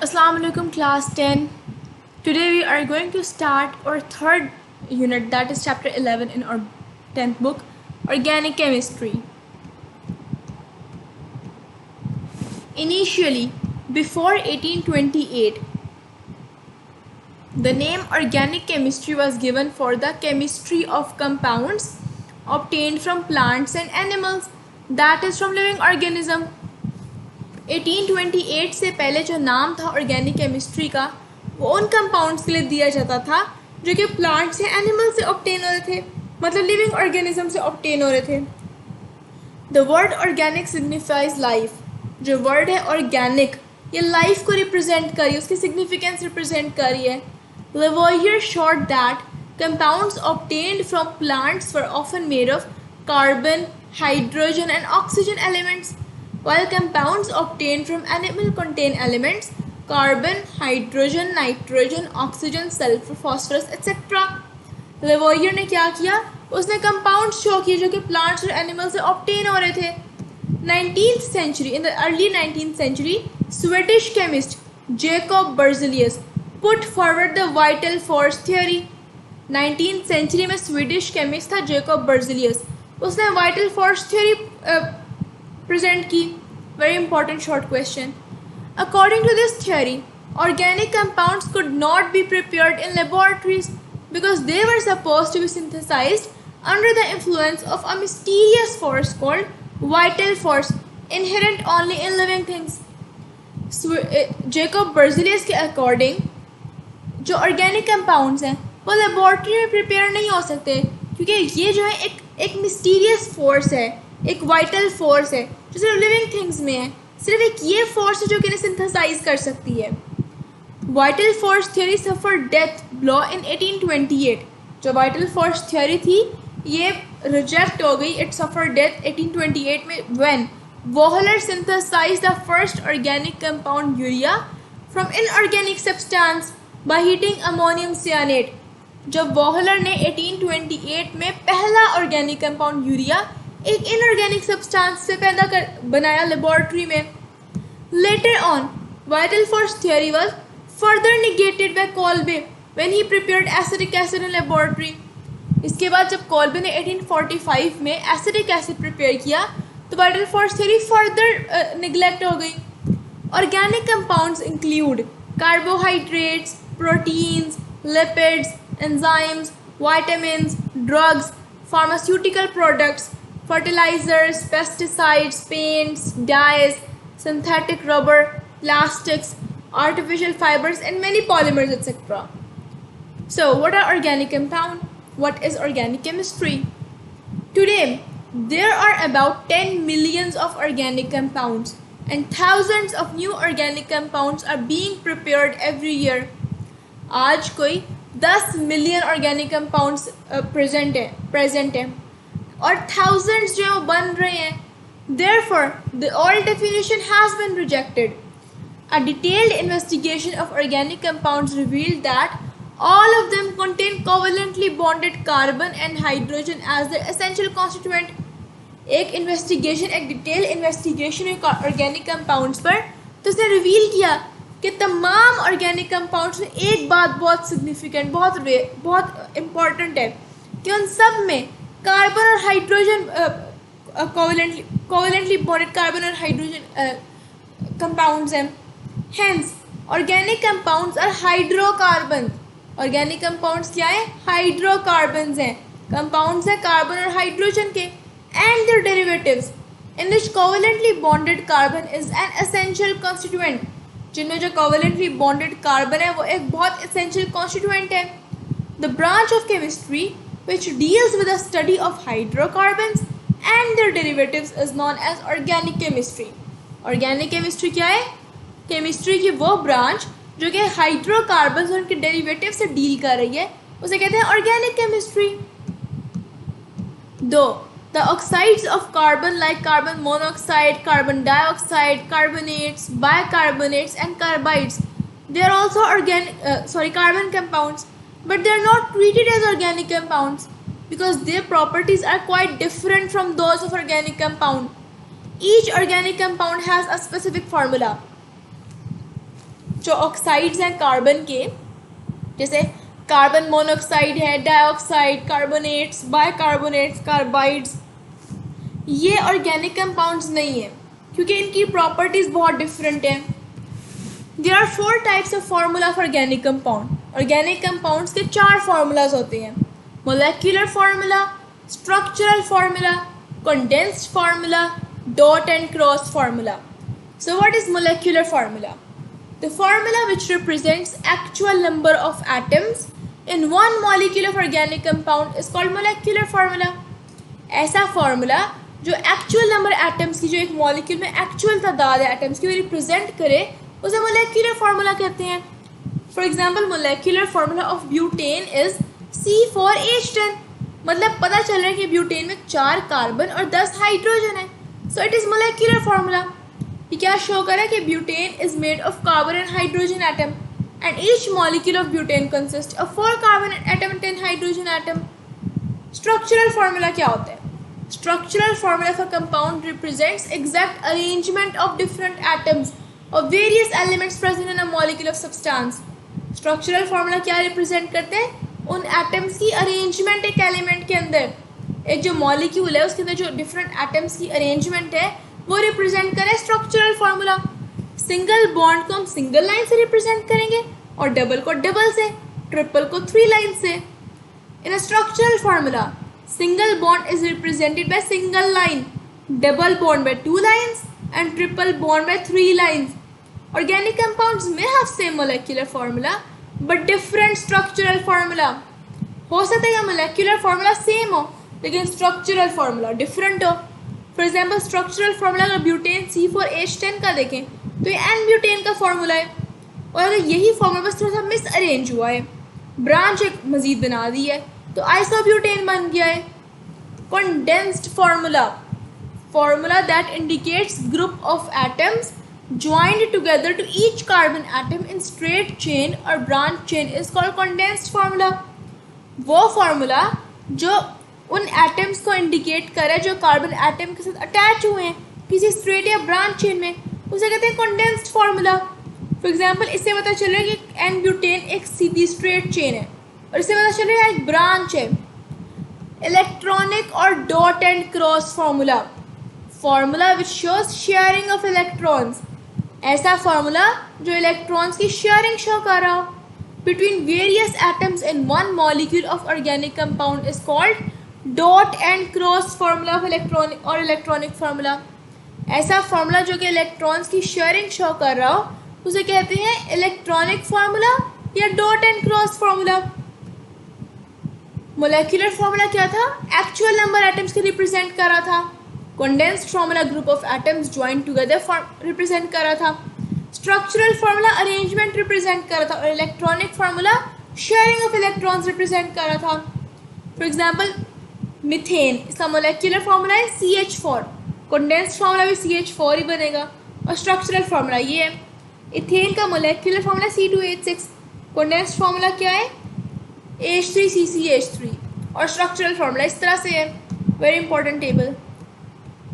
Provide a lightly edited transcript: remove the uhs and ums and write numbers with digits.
Assalamu alaikum class 10. Today we are going to start our third unit, that is chapter 11 in our 10th book, Organic Chemistry. Initially, before 1828, the name organic chemistry was given for the chemistry of compounds obtained from plants and animals, that is from living organism. 1828 से पहले जो नाम था organic chemistry का वो उन compounds के लिए दिया जाता था जो कि प्लांट से एनिमल से ऑब्टेन हो रहे थे, मतलब लिविंग ऑर्गेनिज्म से ऑब्टेन हो रहे थे. The word organic signifies life. जो वर्ड है ऑर्गेनिक ये लाइफ को रिप्रेजेंट कर रही है, उसकी सिग्निफिकेंस रिप्रेजेंट कर रही है. Lavoisier showed that compounds obtained from plants were often made of carbon, hydrogen and oxygen elements, while compounds obtained from animal contain elements carbon, hydrogen, nitrogen, oxygen, sulfur, phosphorus etc. Lavoisier ने क्या किया, उसने compounds show किए जो कि plants और animal से obtain हो रहे थे. 19th century, in the early 19th century, Swedish chemist Jacob Berzelius put forward the vital force theory. 19th century में स्वीडिश केमिस्ट था जेकब बर्जिलियस, उसने वाइटल फोर्स थ्योरी प्रेजेंट की. Very important short question. According to this theory, organic compounds could not be prepared in laboratories because they were supposed to be synthesized under the influence of a mysterious force called vital force inherent only in living things. Jacob Berzelius के according जो organic compounds हैं वो laboratory में prepare नहीं हो सकते क्योंकि ये जो है एक मिस्टीरियस फोर्स है, एक वाइटल फोर्स है जो सिर्फ लिविंग थिंग्स में है. सिर्फ एक ये फोर्स है जो कि इन्हें सिंथेसाइज कर सकती है. वाइटल फोर्स थ्योरी सफर डेथ ब्लो इन 1828. जो वाइटल फोर्स थ्योरी थी ये रिजेक्ट हो गई, इट सफर डेथ 1828 में when Wohler synthesize the first organic compound urea from inorganic substance by heating ammonium cyanate. जब वोहलर ने 1828 में पहला ऑर्गेनिक कंपाउंड यूरिया एक इनऑर्गेनिक सब्सटेंस से पैदा कर बनाया लेबोरेटरी में. Later on vital force theory was further negated by Kolbe when he prepared acetic acid in laboratory. इसके बाद जब कोल्बे ने 1845 में एसिटिक एसिड प्रिपेयर किया तो vital force theory further neglect हो गई. Organic compounds include carbohydrates, proteins, lipids, enzymes, vitamins, drugs, pharmaceutical products, fertilizers, pesticides, paints, dyes, synthetic rubber, plastics, artificial fibers, and many polymers, etc. So, what are organic compounds? What is organic chemistry? Today, there are about 10 millions of organic compounds, and thousands of new organic compounds are being prepared every year. आज कोई 10 million organic compounds present हैं और thousands जो है वो बन रहे हैं. Therefore, the old definition has been rejected. A detailed investigation of organic compounds revealed that all of them contain covalently bonded carbon and hydrogen as their essential constituent. एक detail investigation organic compounds पर तो उसने reveal किया कि तमाम organic compounds में एक बात बहुत सिग्निफिकेंट, बहुत इम्पॉर्टेंट है कि उन सब में कार्बन और हाइड्रोजन कोवेलेंटली बॉन्डेड कार्बन और हाइड्रोजन कंपाउंड्स हैं. Hence organic compounds are hydrocarbon. Organic compounds क्या है? हाइड्रोकार्बन्स हैं. कंपाउंड्स हैं कार्बन और हाइड्रोजन के and their derivatives in which covalently bonded carbon is an essential constituent. जिनमें जो covalently bonded carbon है वो एक बहुत essential constituent है. The branch of chemistry which deals with the study of hydrocarbons and their derivatives is known as organic chemistry. Organic chemistry क्या है? Chemistry की वो branch जो कि hydrocarbons और उनके derivatives से deal कर रही है उसे कहते हैं organic chemistry. Though the oxides of carbon like carbon monoxide, carbon dioxide, carbonates, bicarbonates and carbides, they are also carbon compounds, but they are not treated as organic compounds because their properties are quite different from those of organic compound. Each organic compound has a specific formula. जो oxides हैं carbon के, जैसे carbon monoxide है, dioxide, carbonates, bicarbonates, carbides, ये organic compounds नहीं है क्योंकि इनकी प्रॉपर्टीज़ बहुत डिफरेंट हैं। There are 4 types of formula of organic compound. Organic compounds के 4 फार्मूलाज होते हैं, molecular formula, structural formula, condensed formula, dot and cross formula. So what is molecular formula? The formula which represents actual number of atoms in one molecule of organic compound is called molecular formula. ऐसा formula जो actual number atoms की, जो एक molecule में actual तादाद atoms की वो represent करे, उसे मोलेक्युलर फार्मूला कहते हैं। For example molecular formula of butane is C4H10। मतलब पता चल रहा है कि ब्यूटेन में 4 कार्बन और 10 हाइड्रोजन है, so it is molecular formula. ये क्या शो कर रहा है कि butane is made of carbon and hydrogen atom and each molecule of butane consist of 4 carbon atom and 10 hydrogen atom. Structural formula क्या होता है? Structural formula for compound represents exact arrangement of different atoms of various elements present in a molecule of substance. Structural formula क्या represent करते हैं? उन atoms की arrangement एक element के अंदर, एक जो molecule है उसके अंदर जो different atoms की arrangement है वो represent करे structural formula. Single bond को हम single line से represent करेंगे और double को double से, triple को 3 line से. In a structural formula, single bond is represented by single line, double bond by 2 lines and triple bond by 3 lines. Organic compounds may have same molecular formula but different structural formula. हो सकता है molecular formula same हो लेकिन structural formula different हो। For example structural formula अगर butane C4H10 का देखें तो ये N-ब्यूटेन का formula है, और अगर यही formula बस थोड़ा सा मिसअरेंज हुआ है, ब्रांच एक मजीद बना दी है तो आइसोब्यूटेन बन गया है। Condensed formula, formula that indicates group of atoms joined together to each carbon atom in straight chain और branch chain is called condensed formula. वो फार्मूला जो उन एटम्स को इंडिकेट करे जो कार्बन एटम के साथ अटैच हुए हैं किसी स्ट्रेट या ब्रांच चेन में, उसे कहते हैं कंडेंस्ड फार्मूला। फॉर एग्जाम्पल इससे पता चल रहा है कि एन ब्यूटेन एक सीधी स्ट्रेट चेन है और इससे पता चल रहा है एक ब्रांच है। इलेक्ट्रॉनिक और dot and cross formula, formula which shows sharing of electrons. ऐसा फार्मूला जो इलेक्ट्रॉन्स की शेयरिंग शो कर रहा हो between various atoms in one molecule of organic compound is called dot and cross formula of electronic और electronic formula. ऐसा formula जो कि इलेक्ट्रॉन्स की शेयरिंग शो कर रहा हो उसे कहते हैं इलेक्ट्रॉनिक फार्मूला या dot and cross formula. Molecular formula क्या था? एक्चुअल नंबर एटम्स के रिप्रेजेंट कर रहा था। Condensed formula group of atoms join together represent कर रहा था। स्ट्रक्चरल फार्मूला अरेंजमेंट रिप्रेजेंट कर रहा था और electronic formula sharing of electrons represent कर रहा था। फॉर एग्जांपल मीथेन, इसका मोलेक्युलर फार्मूला है CH4, कंडेंस्ड फार्मूला भी CH4 ही बनेगा और स्ट्रक्चरल फार्मूला ये है। इथेन का molecular formula C2H6, condensed formula क्या है? H3CCH3 और स्ट्रक्चरल फार्मूला इस तरह से है। Very important table.